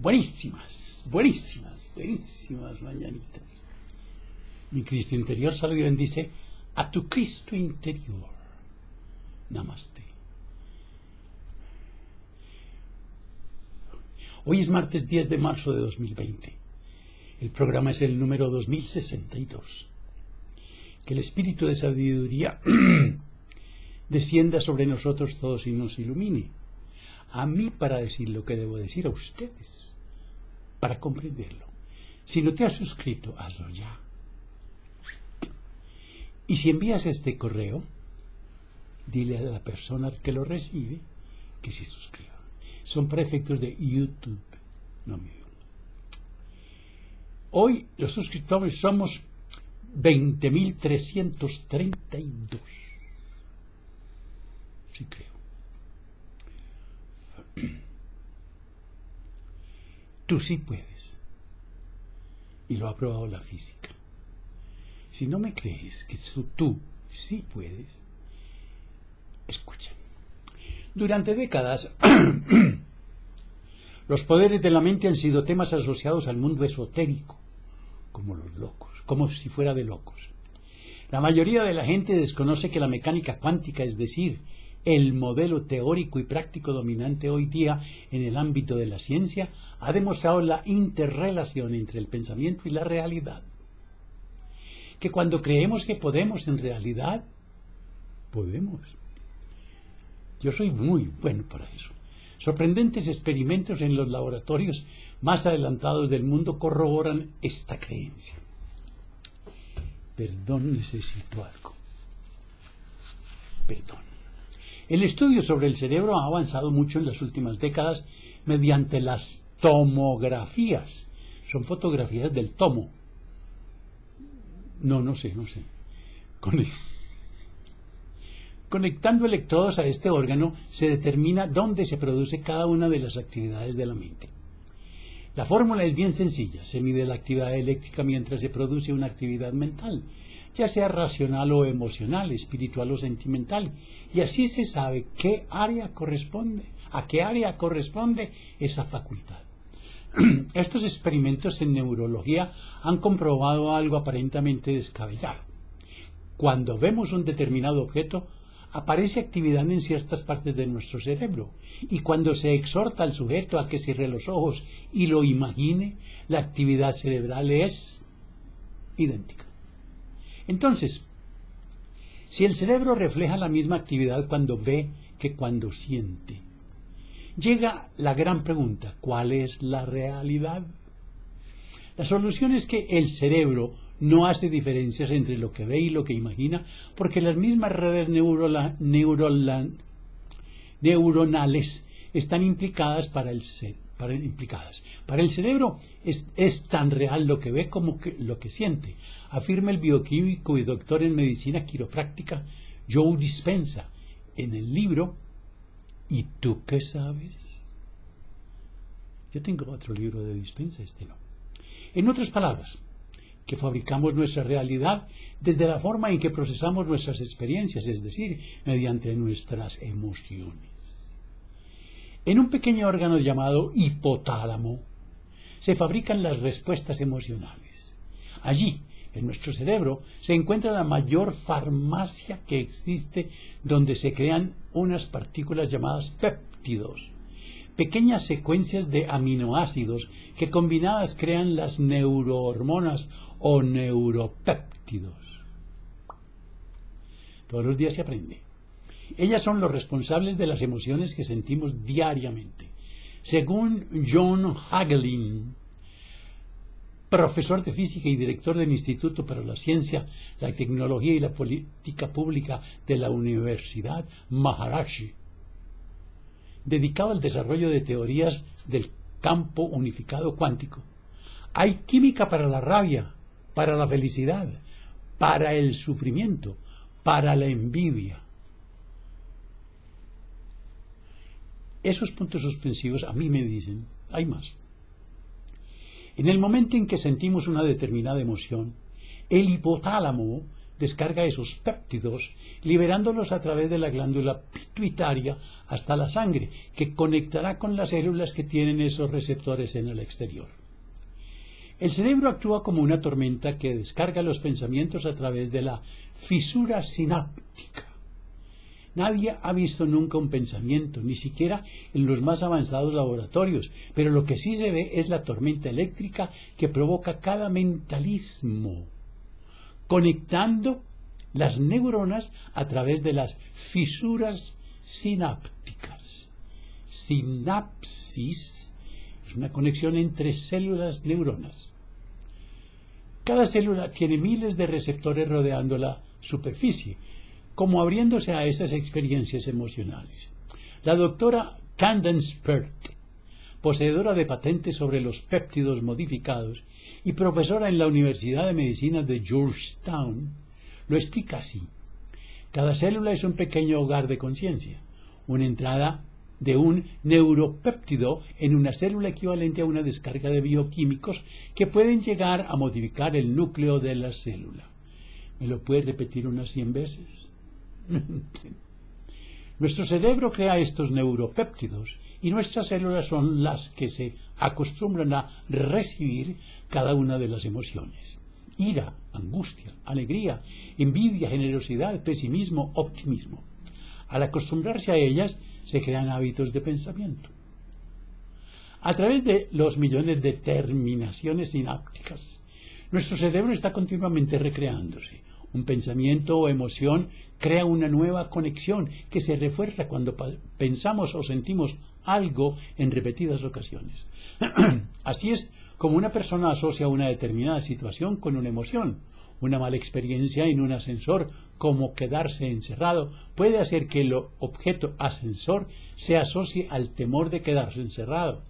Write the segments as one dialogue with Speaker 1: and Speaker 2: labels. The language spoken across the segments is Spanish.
Speaker 1: Buenísimas, buenísimas, buenísimas mañanitas. Mi Cristo interior saluda y bendice a tu Cristo interior. Namaste. Hoy es martes 10 de marzo de 2020. El programa es el número 2062. Que el espíritu de sabiduría descienda sobre nosotros todos y nos ilumine. A mí para decir lo que debo decir, a ustedes para comprenderlo. Si no te has suscrito, hazlo ya. Y si envías este correo, dile a la persona que lo recibe que se suscriba. Son para efectos de YouTube, no mío. Hoy los suscriptores somos 20.332. Sí creo. Tú sí puedes. Y lo ha probado la física. Si no me crees que tú sí puedes, escucha. Durante décadas, los poderes de la mente han sido temas asociados al mundo esotérico, como los locos, como si fuera de locos. La mayoría de la gente desconoce que la mecánica cuántica, es decir, el modelo teórico y práctico dominante hoy día en el ámbito de la ciencia, ha demostrado la interrelación entre el pensamiento y la realidad. Que cuando creemos que podemos, en realidad, podemos. Yo soy muy bueno para eso. Sorprendentes experimentos en los laboratorios más adelantados del mundo corroboran esta creencia. Perdón, necesito algo. Perdón. El estudio sobre el cerebro ha avanzado mucho en las últimas décadas mediante las tomografías. Son fotografías del tomo. No sé. Conectando electrodos a este órgano se determina dónde se produce cada una de las actividades de la mente. La fórmula es bien sencilla. Se mide la actividad eléctrica mientras se produce una actividad mental, ya sea racional o emocional, espiritual o sentimental, y así se sabe a qué área corresponde esa facultad. Estos experimentos en neurología han comprobado algo aparentemente descabellado. Cuando vemos un determinado objeto, aparece actividad en ciertas partes de nuestro cerebro, y cuando se exhorta al sujeto a que cierre los ojos y lo imagine, la actividad cerebral es idéntica. Entonces, si el cerebro refleja la misma actividad cuando ve que cuando siente, llega la gran pregunta: ¿cuál es la realidad? La solución es que el cerebro no hace diferencias entre lo que ve y lo que imagina, porque las mismas redes neuronales están implicadas para el cerebro. Para el cerebro es tan real lo que ve como lo que siente, afirma el bioquímico y doctor en medicina quiropráctica Joe Dispenza en el libro ¿Y tú qué sabes? Yo tengo otro libro de Dispenza, este no. En otras palabras, que fabricamos nuestra realidad desde la forma en que procesamos nuestras experiencias, es decir, mediante nuestras emociones. En un pequeño órgano llamado hipotálamo se fabrican las respuestas emocionales. Allí, en nuestro cerebro, se encuentra la mayor farmacia que existe, donde se crean unas partículas llamadas péptidos, pequeñas secuencias de aminoácidos que combinadas crean las neurohormonas o neuropéptidos. Todos los días se aprende. Ellas son los responsables de las emociones que sentimos diariamente. Según John Hagelin, profesor de física y director del Instituto para la Ciencia, la Tecnología y la Política Pública de la Universidad Maharaji, dedicado al desarrollo de teorías del campo unificado cuántico, hay química para la rabia, para la felicidad, para el sufrimiento, para la envidia. Esos puntos suspensivos a mí me dicen, hay más. En el momento en que sentimos una determinada emoción, el hipotálamo descarga esos péptidos, liberándolos a través de la glándula pituitaria hasta la sangre, que conectará con las células que tienen esos receptores en el exterior. El cerebro actúa como una tormenta que descarga los pensamientos a través de la fisura sináptica. Nadie ha visto nunca un pensamiento, ni siquiera en los más avanzados laboratorios, pero lo que sí se ve es la tormenta eléctrica que provoca cada mentalismo, conectando las neuronas a través de las fisuras sinápticas. Sinapsis es una conexión entre células-neuronas. Cada célula tiene miles de receptores rodeando la superficie, como abriéndose a esas experiencias emocionales. La doctora Candace Pert, poseedora de patentes sobre los péptidos modificados y profesora en la Universidad de Medicina de Georgetown, lo explica así. Cada célula es un pequeño hogar de conciencia, una entrada de un neuropéptido en una célula equivalente a una descarga de bioquímicos que pueden llegar a modificar el núcleo de la célula. ¿Me lo puedes repetir unas 100 veces? Nuestro cerebro crea estos neuropéptidos y nuestras células son las que se acostumbran a recibir cada una de las emociones. Ira, angustia, alegría, envidia, generosidad, pesimismo, optimismo. Al acostumbrarse a ellas, se crean hábitos de pensamiento. A través de los millones de terminaciones sinápticas, nuestro cerebro está continuamente recreándose. Un pensamiento o emoción crea una nueva conexión que se refuerza cuando pensamos o sentimos algo en repetidas ocasiones. Así es como una persona asocia una determinada situación con una emoción. Una mala experiencia en un ascensor, como quedarse encerrado, puede hacer que el objeto ascensor se asocie al temor de quedarse encerrado.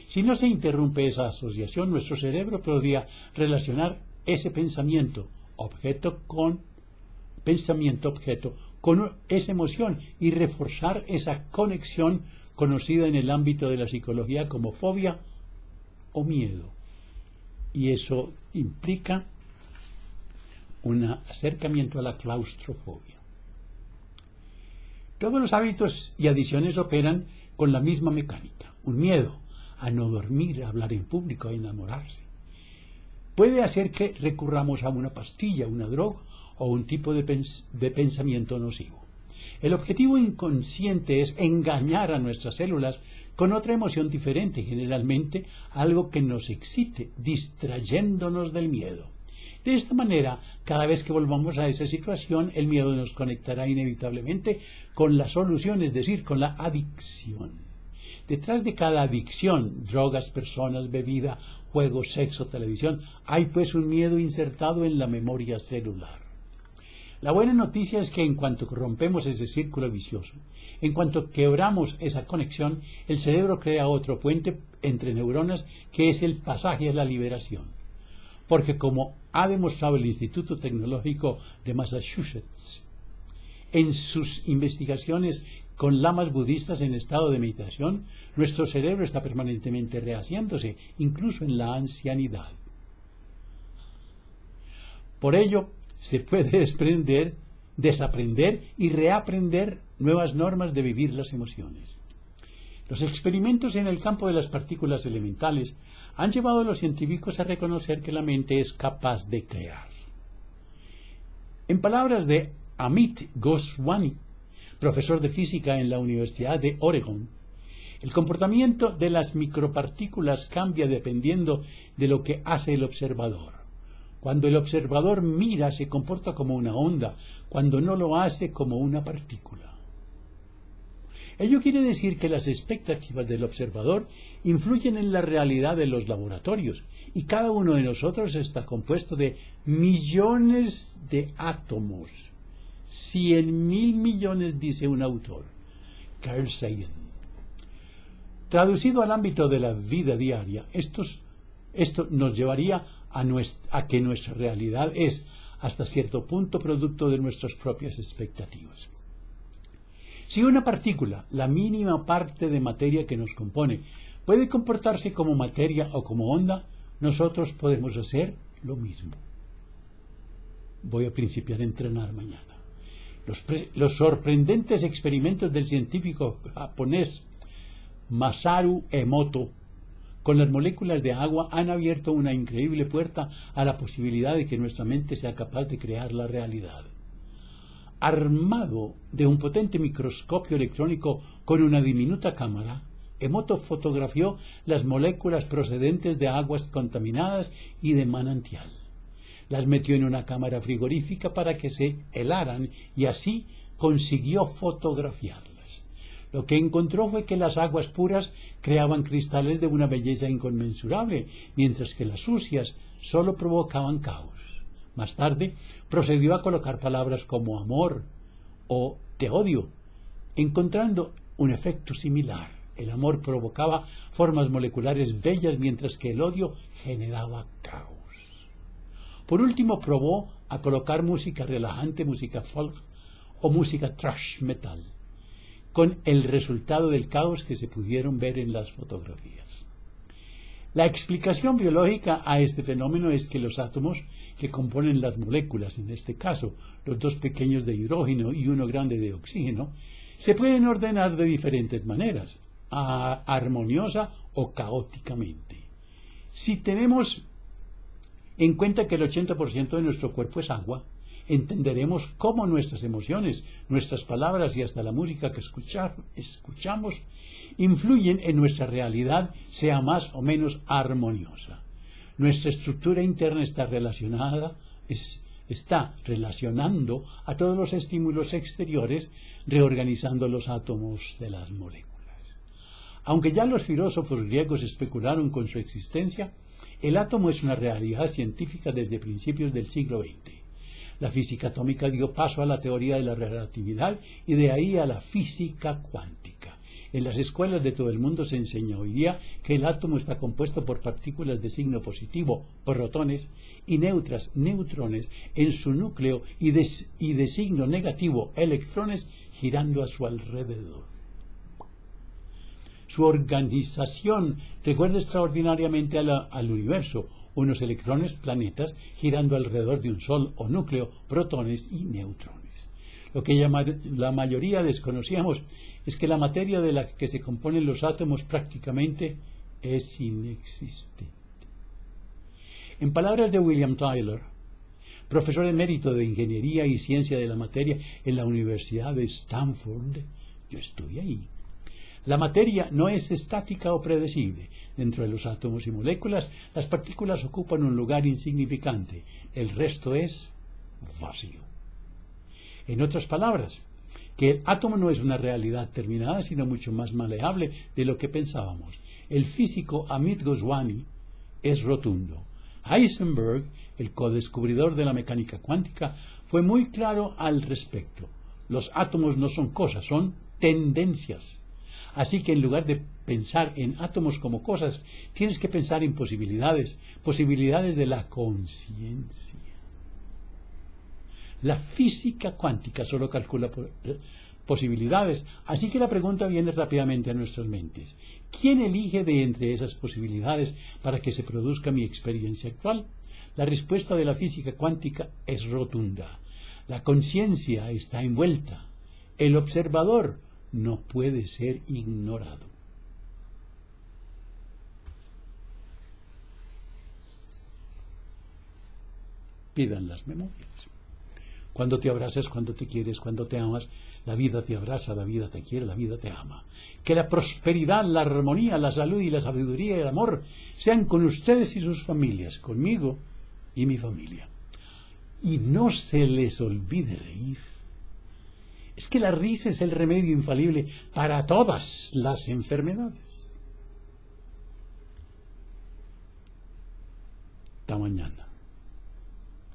Speaker 1: Si no se interrumpe esa asociación, nuestro cerebro podría relacionar ese pensamiento objeto con esa emoción y reforzar esa conexión conocida en el ámbito de la psicología como fobia o miedo. Y eso implica un acercamiento a la claustrofobia. Todos los hábitos y adiciones operan con la misma mecánica. Un miedo a no dormir, a hablar en público, a enamorarse. Puede hacer que recurramos a una pastilla, una droga o un tipo de pensamiento nocivo. El objetivo inconsciente es engañar a nuestras células con otra emoción diferente, generalmente algo que nos excite, distrayéndonos del miedo. De esta manera, cada vez que volvamos a esa situación, el miedo nos conectará inevitablemente con la solución, es decir, con la adicción. Detrás de cada adicción, drogas, personas, bebida, juegos, sexo, televisión, hay pues un miedo insertado en la memoria celular. La buena noticia es que en cuanto rompemos ese círculo vicioso, en cuanto quebramos esa conexión, el cerebro crea otro puente entre neuronas que es el pasaje a la liberación. Porque como ha demostrado el Instituto Tecnológico de Massachusetts, en sus investigaciones con lamas budistas en estado de meditación, nuestro cerebro está permanentemente rehaciéndose, incluso en la ancianidad. Por ello, se puede desaprender y reaprender nuevas normas de vivir las emociones. Los experimentos en el campo de las partículas elementales han llevado a los científicos a reconocer que la mente es capaz de crear. En palabras de Amit Goswami, profesor de física en la Universidad de Oregón, el comportamiento de las micropartículas cambia dependiendo de lo que hace el observador. Cuando el observador mira, se comporta como una onda, cuando no lo hace, como una partícula. Ello quiere decir que las expectativas del observador influyen en la realidad de los laboratorios, y cada uno de nosotros está compuesto de millones de átomos. 100.000 millones, dice un autor, Carl Sagan. Traducido al ámbito de la vida diaria, esto nos llevaría a que nuestra realidad es, hasta cierto punto, producto de nuestras propias expectativas. Si una partícula, la mínima parte de materia que nos compone, puede comportarse como materia o como onda, nosotros podemos hacer lo mismo. Voy a principiar a entrenar mañana. Los sorprendentes experimentos del científico japonés Masaru Emoto con las moléculas de agua han abierto una increíble puerta a la posibilidad de que nuestra mente sea capaz de crear la realidad. Armado de un potente microscopio electrónico con una diminuta cámara, Emoto fotografió las moléculas procedentes de aguas contaminadas y de manantial. Las metió en una cámara frigorífica para que se helaran y así consiguió fotografiarlas. Lo que encontró fue que las aguas puras creaban cristales de una belleza inconmensurable, mientras que las sucias solo provocaban caos. Más tarde procedió a colocar palabras como amor o te odio, encontrando un efecto similar. El amor provocaba formas moleculares bellas, mientras que el odio generaba caos. Por último, probó a colocar música relajante, música folk o música thrash metal, con el resultado del caos que se pudieron ver en las fotografías. La explicación biológica a este fenómeno es que los átomos que componen las moléculas, en este caso los dos pequeños de hidrógeno y uno grande de oxígeno, se pueden ordenar de diferentes maneras, armoniosa o caóticamente. Si tenemos en cuenta que el 80% de nuestro cuerpo es agua, entenderemos cómo nuestras emociones, nuestras palabras y hasta la música que escuchamos influyen en nuestra realidad, sea más o menos armoniosa. Nuestra estructura interna está relacionando a todos los estímulos exteriores, reorganizando los átomos de las moléculas. Aunque ya los filósofos griegos especularon con su existencia, el átomo es una realidad científica desde principios del siglo XX. La física atómica dio paso a la teoría de la relatividad y de ahí a la física cuántica. En las escuelas de todo el mundo se enseña hoy día que el átomo está compuesto por partículas de signo positivo, protones, y neutras, neutrones, en su núcleo y de signo negativo, electrones, girando a su alrededor. Su organización recuerda extraordinariamente al universo, unos electrones, planetas, girando alrededor de un sol o núcleo, protones y neutrones. Lo que la mayoría desconocíamos es que la materia de la que se componen los átomos prácticamente es inexistente. En palabras de William Tyler, profesor emérito de Ingeniería y Ciencia de la Materia en la Universidad de Stanford, yo estoy ahí. La materia no es estática o predecible. Dentro de los átomos y moléculas, las partículas ocupan un lugar insignificante. El resto es vacío. En otras palabras, que el átomo no es una realidad terminada, sino mucho más maleable de lo que pensábamos. El físico Amit Goswami es rotundo. Heisenberg, el codescubridor de la mecánica cuántica, fue muy claro al respecto. Los átomos no son cosas, son tendencias. Así que en lugar de pensar en átomos como cosas, tienes que pensar en posibilidades, posibilidades de la conciencia. La física cuántica solo calcula posibilidades, así que la pregunta viene rápidamente a nuestras mentes. ¿Quién elige de entre esas posibilidades para que se produzca mi experiencia actual? La respuesta de la física cuántica es rotunda. La conciencia está envuelta. El observador no puede ser ignorado. Pidan las memorias. Cuando te abrazas, cuando te quieres, cuando te amas, la vida te abraza, la vida te quiere, la vida te ama. Que la prosperidad, la armonía, la salud y la sabiduría y el amor sean con ustedes y sus familias, conmigo y mi familia. Y no se les olvide reír. Es que la risa es el remedio infalible para todas las enfermedades. Hasta mañana.